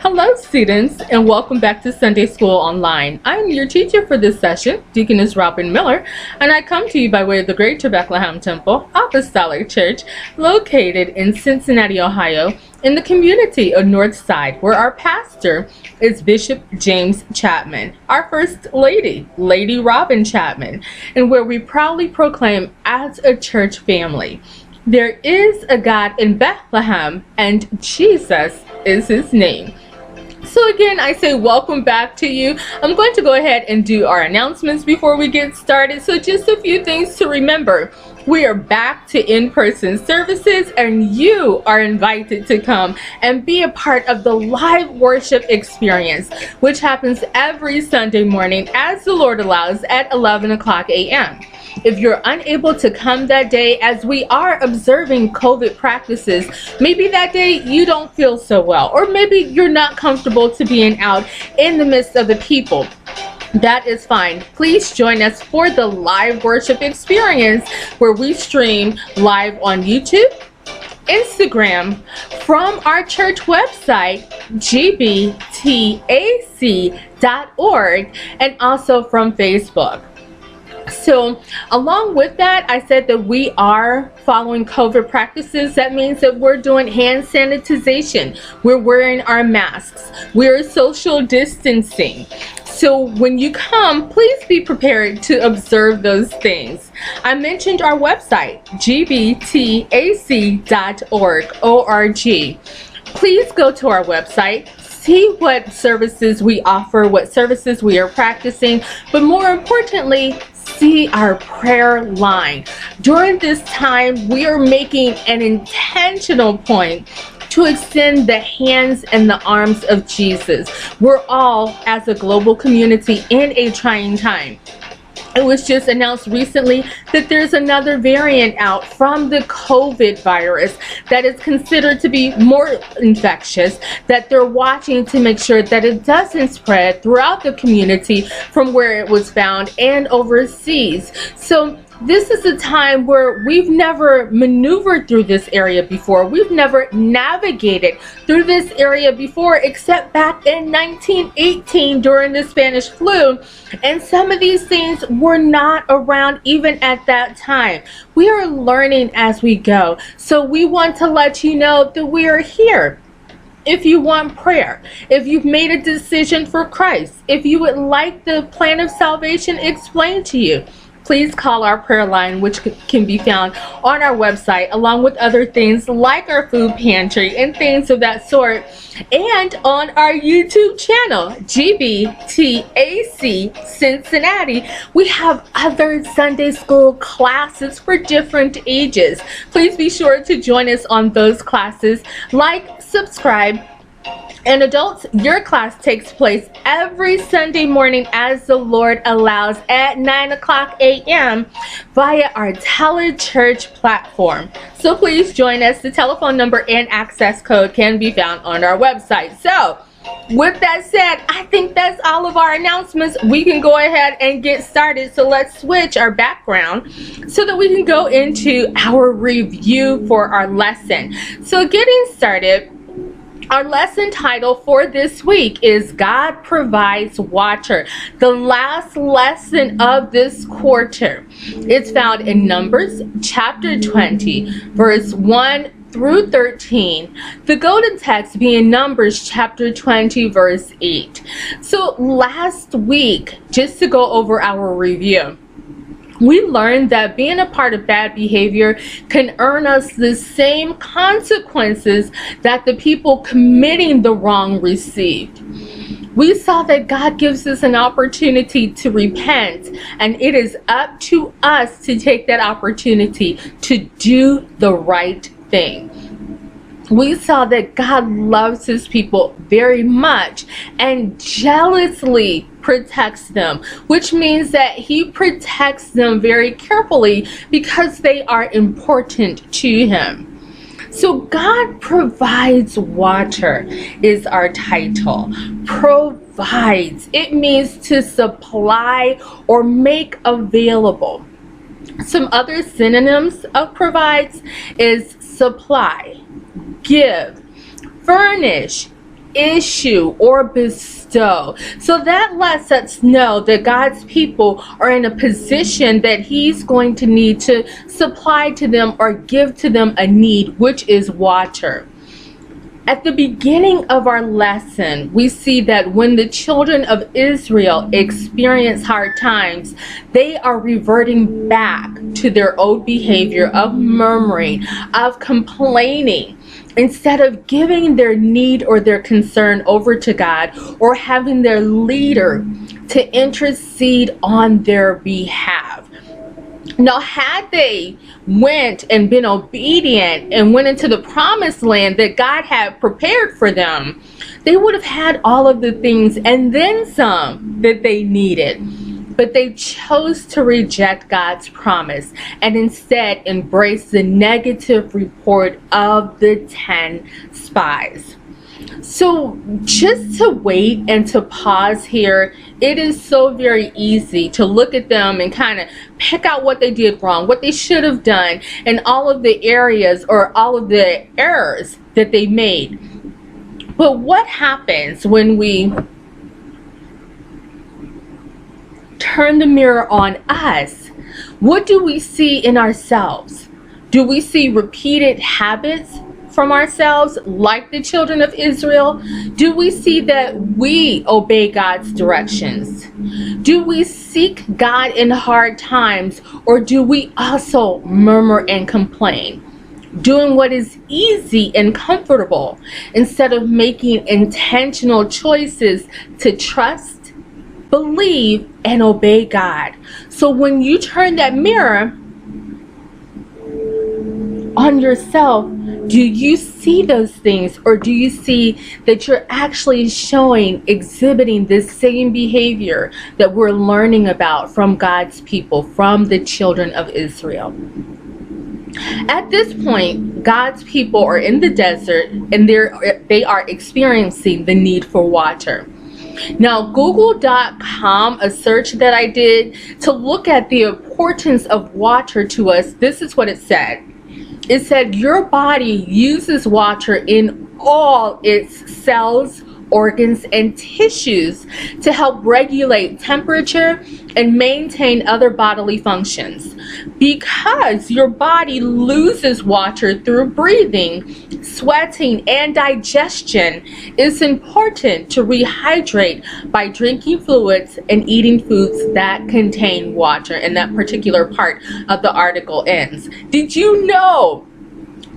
Hello students, and welcome back to Sunday School Online. I'm your teacher for this session, Deaconess Robin Miller, and I come to you by way of the Greater Bethlehem Temple Apostolic Church located in Cincinnati, Ohio, in the community of Northside, where our pastor is Bishop James Chapman, our First Lady, Lady Robin Chapman, and where we proudly proclaim as a church family, there is a God in Bethlehem, and Jesus is his name. So again, I say welcome back to you. I'm going to go ahead and do our announcements before we get started. So just a few things to remember. We are back to in-person services, and you are invited to come and be a part of the live worship experience, which happens every Sunday morning as the Lord allows at 11 o'clock a.m. If you're unable to come that day, as we are observing COVID practices, maybe that day you don't feel so well, or maybe you're not comfortable to being out in the midst of the people. That is fine. Please join us for the live worship experience, where we stream live on YouTube, Instagram, from our church website, gbtac.org, and also from Facebook. So along with that, I said that we are following COVID practices. That means that we're doing hand sanitization. We're wearing our masks. We're social distancing. So when you come, please be prepared to observe those things. I mentioned our website, gbtac.org. Please go to our website, see what services we offer, what services we are practicing, but more importantly, see our prayer line. During this time, we are making an intentional point to extend the hands and the arms of Jesus. We're all, as a global community, in a trying time. It was just announced recently that there's another variant out from the COVID virus that is considered to be more infectious, that they're watching to make sure that it doesn't spread throughout the community from where it was found and overseas. So this is a time where we've never maneuvered through this area before. We've never navigated through this area before, except back in 1918 during the Spanish flu. And some of these things were not around even at that time. We are learning as we go. So we want to let you know that we are here. If you want prayer, if you've made a decision for Christ, if you would like the plan of salvation explained to you, please call our prayer line, which can be found on our website, along with other things like our food pantry and things of that sort, and on our YouTube channel, GBTAC Cincinnati. We have other Sunday school classes for different ages. Please be sure to join us on those classes. Like, subscribe. And adults, your class takes place every Sunday morning as the Lord allows at 9 o'clock a.m. via our telechurch platform. So please join us. The telephone number and access code can be found on our website. So with that said, I think that's all of our announcements. We can go ahead and get started. So let's switch our background so that we can go into our review for our lesson. So getting started, our lesson title for this week is God Provides Watcher, the last lesson of this quarter. It's found in Numbers chapter 20, verse 1 through 13, the golden text being Numbers chapter 20, verse 8. So last week, just to go over our review, we learned that being a part of bad behavior can earn us the same consequences that the people committing the wrong received. We saw that God gives us an opportunity to repent, and it is up to us to take that opportunity to do the right thing. We saw that God loves his people very much and jealously protects them, which means that he protects them very carefully because they are important to him. So God Provides Watcher is our title. Provides. It means to supply or make available. Some other synonyms of provides is supply, give, furnish, issue or bestow. So that lets us know that God's people are in a position that he's going to need to supply to them or give to them a need, which is water. At the beginning of our lesson, we see that when the children of Israel experience hard times, they are reverting back to their old behavior of murmuring, of complaining, instead of giving their need or their concern over to God or having their leader to intercede on their behalf. Now, had they went and been obedient and went into the promised land that God had prepared for them, they would have had all of the things and then some that they needed. But they chose to reject God's promise and instead embrace the negative report of the 10 spies. So just to wait and to pause here, it is so very easy to look at them and kind of pick out what they did wrong, what they should have done, and all of the areas or all of the errors that they made. But what happens when we turn the mirror on us? What do we see in ourselves? Do we see repeated habits from ourselves like the children of Israel? Do we see that we obey God's directions? Do we seek God in hard times, or do we also murmur and complain, doing what is easy and comfortable instead of making intentional choices to trust, believe, and obey God? So when you turn that mirror on yourself, do you see those things, or do you see that you're actually exhibiting this same behavior that we're learning about from God's people, from the children of Israel? At this point, God's people are in the desert and they are experiencing the need for water. Now, Google.com, a search that I did to look at the importance of water to us, this is what it said. It said your body uses water in all its cells, organs, and tissues to help regulate temperature and maintain other bodily functions. Because your body loses water through breathing, sweating, and digestion, it's important to rehydrate by drinking fluids and eating foods that contain water. And that particular part of the article ends. Did you know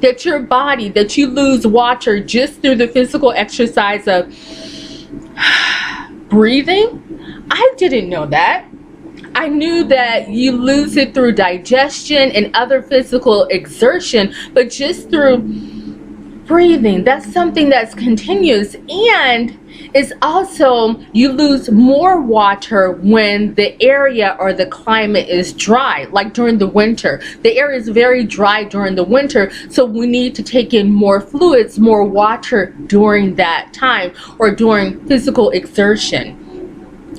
that your body, that you lose water just through the physical exercise of breathing? I didn't know that. I knew that you lose it through digestion and other physical exertion, but just through breathing, that's something that's continuous. And it's also, you lose more water when the area or the climate is dry, like during the winter. The air is very dry during the winter, so we need to take in more fluids, more water during that time or during physical exertion.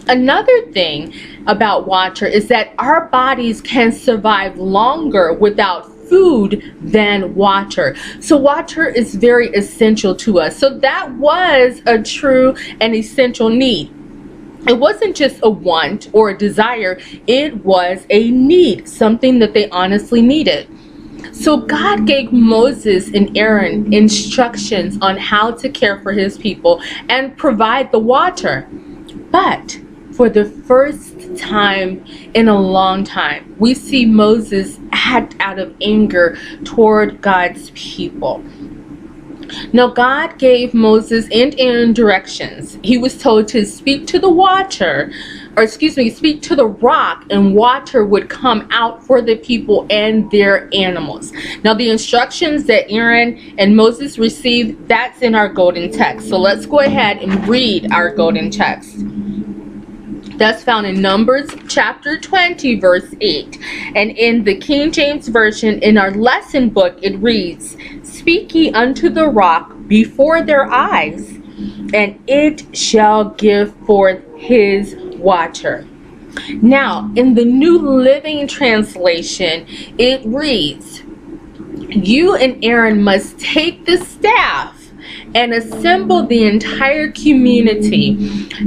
Another thing about water is that our bodies can survive longer without food than water. So water is very essential to us. So that was a true and essential need. It wasn't just a want or a desire, it was a need, something that they honestly needed. So God gave Moses and Aaron instructions on how to care for his people and provide the water. But for the first time in a long time, we see Moses act out of anger toward God's people. Now, God gave Moses and Aaron directions. He was told to speak to the speak to the rock, and water would come out for the people and their animals. Now, the instructions that Aaron and Moses received, that's in our golden text. So let's go ahead and read our golden text. That's found in Numbers chapter 20, verse 8. And in the King James Version, in our lesson book, it reads, "Speak ye unto the rock before their eyes, and it shall give forth his water." Now, in the New Living Translation, it reads, "You and Aaron must take the staff and assemble the entire community.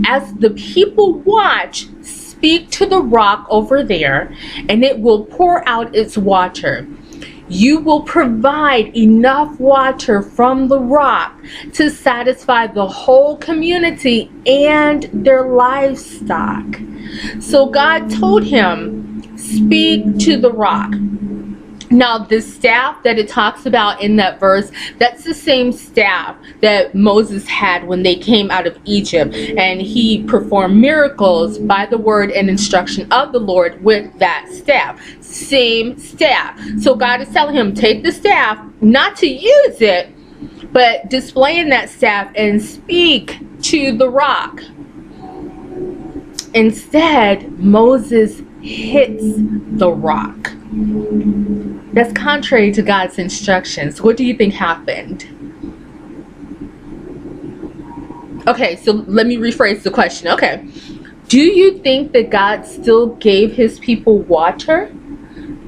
As the people watch, speak to the rock over there, and it will pour out its water. You will provide enough water from the rock to satisfy the whole community and their livestock. So God told him, speak to the rock. Now, the staff that it talks about in that verse, that's the same staff that Moses had when they came out of Egypt, and he performed miracles by the word and instruction of the Lord with that staff. Same staff. So God is telling him, take the staff, not to use it, but displaying that staff and speak to the rock. Instead, Moses hits the rock. That's contrary to God's instructions. What do you think happened? Okay, so let me rephrase the question. Okay, do you think that God still gave his people water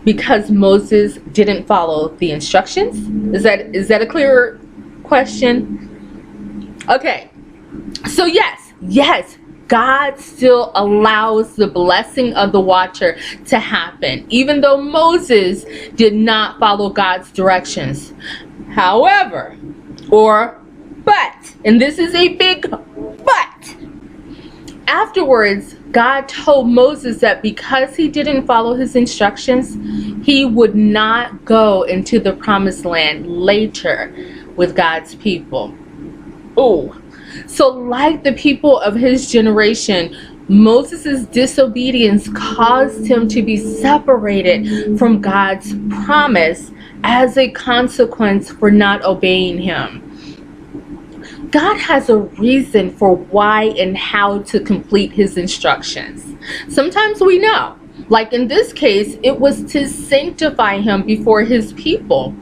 because Moses didn't follow the instructions? Is that a clearer question? Okay, so yes, God still allows the blessing of the water to happen, even though Moses did not follow God's directions. However, but, and this is a big but, afterwards, God told Moses that because he didn't follow his instructions, he would not go into the promised land later with God's people. Oh. So like the people of his generation, Moses' disobedience caused him to be separated from God's promise as a consequence for not obeying him. God has a reason for why and how to complete his instructions. Sometimes we know, like in this case, it was to sanctify him before his people.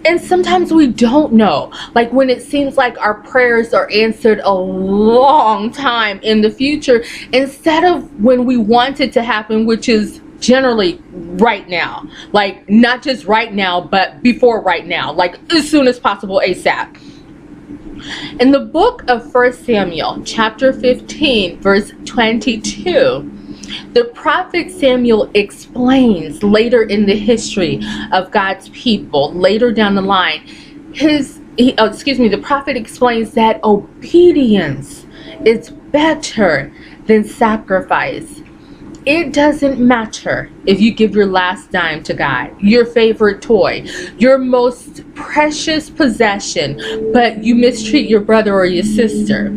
And sometimes we don't know, like when it seems like our prayers are answered a long time in the future, instead of when we want it to happen, which is generally right now. Like not just right now, but before right now, like as soon as possible, ASAP. In the book of 1 Samuel, chapter 15, verse 22, the prophet Samuel explains later in the history of God's people, later down the line, the prophet explains that obedience is better than sacrifice. It doesn't matter if you give your last dime to God, your favorite toy, your most precious possession, but you mistreat your brother or your sister.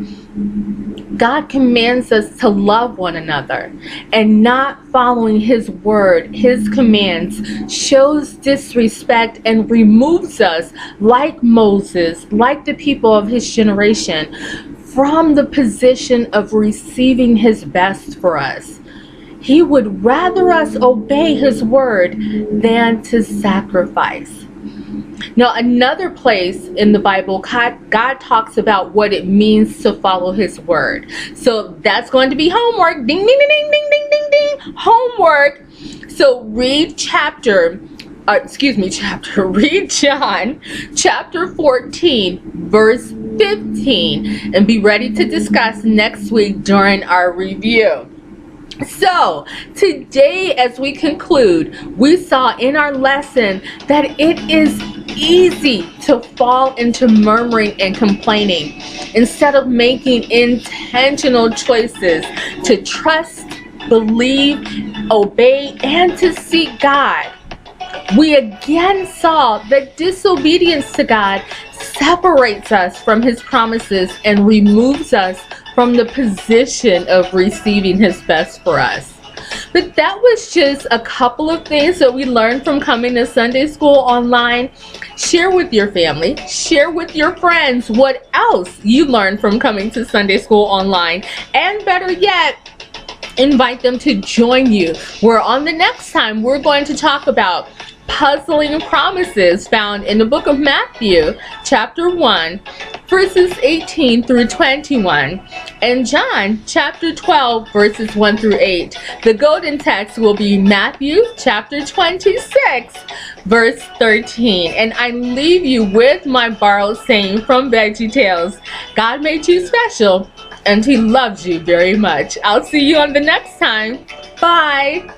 God commands us to love one another, and not following his word, his commands, shows disrespect and removes us, like Moses, like the people of his generation, from the position of receiving his best for us. He would rather us obey his word than to sacrifice. Now, another place in the Bible, God talks about what it means to follow his word. So that's going to be homework. Ding, ding, ding, ding, ding, ding, ding, ding. Homework. So read read John chapter 14, verse 15, and be ready to discuss next week during our review. So today, as we conclude, we saw in our lesson that it is easy to fall into murmuring and complaining instead of making intentional choices to trust, believe, obey, and to seek God. We again saw that disobedience to God separates us from his promises and removes us from the position of receiving his best for us. But that was just a couple of things that we learned from coming to Sunday School Online. Share with your family, share with your friends what else you learned from coming to Sunday School Online, and better yet, invite them to join you, where on the next time we're going to talk about puzzling promises found in the book of Matthew, chapter 1, verses 18 through 21, and John chapter 12 verses 1 through 8. The golden text will be Matthew chapter 26 verse 13. And I leave you with my borrowed saying from VeggieTales: God made you special and he loves you very much. I'll see you on the next time. Bye.